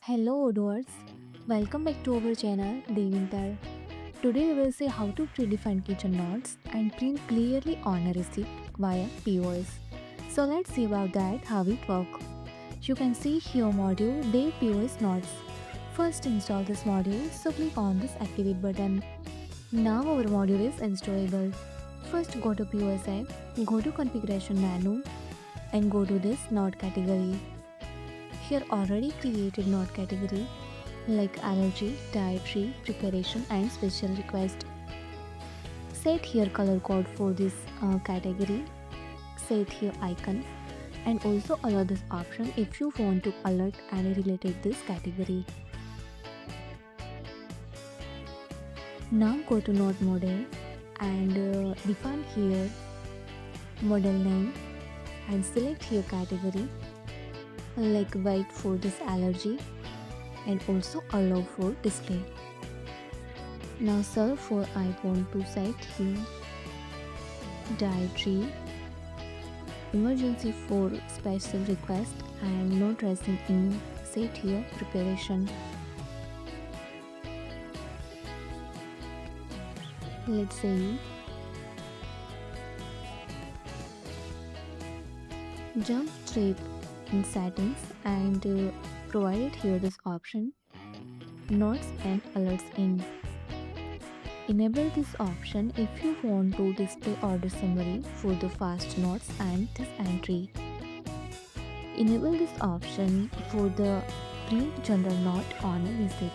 Hello Odooers, welcome back to our channel Devintelle. Today we will see how to predefine kitchen notes and print clearly on a receipt via POS. So let's see about that how it works. You can see here module Dev POS notes. First install this module, so click on this activate button. Now our module is installable. First go to POS app, go to configuration menu and go to this note category. Here already created note category like allergy, dietary, preparation and special request. Set here color code for this category. Set here icon and also allow this option if you want to alert any related this category. Now go to note model and define here model name and select here category like wait for this allergy and also allow for display. Now search for I want to set here dietary, emergency for special request and no dressing in set here preparation. Let's say jump straight in settings and provided here this option notes and alerts in. Enable this option if you want to display order summary for the fast notes and this entry. Enable this option for the print general note on a receipt.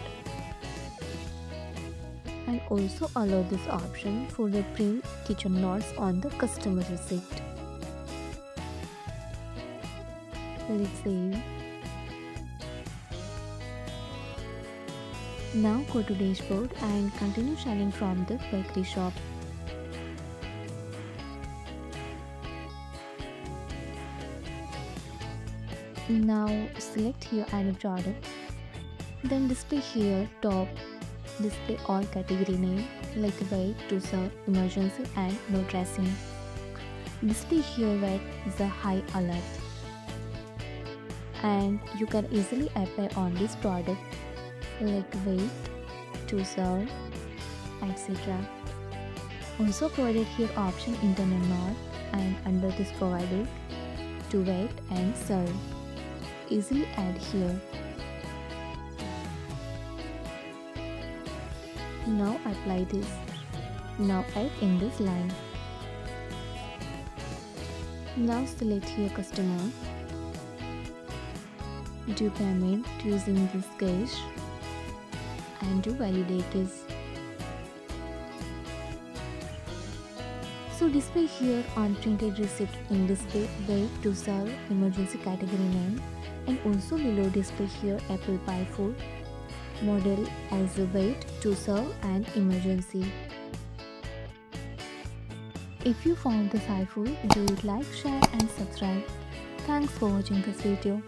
And also allow this option for the print kitchen notes on the customer receipt. Let's save. Now go to dashboard and continue selling from the bakery shop. Now select here any product. Then display here top. Display all category name like wait to serve, emergency and no dressing. Display here wait is a high alert. And you can easily apply on this product like wait to serve, etc. Also provided here option internal note and under this provided to wait and serve. Easily add here. Now apply this. Now add in this line. Now select here customer. Do payment using this cash and do validate this. So display here on printed receipt in display wait to serve emergency category name and also below display here apple pie food model as a wait to serve and emergency. If you found this helpful, do like, share and subscribe. Thanks for watching this video.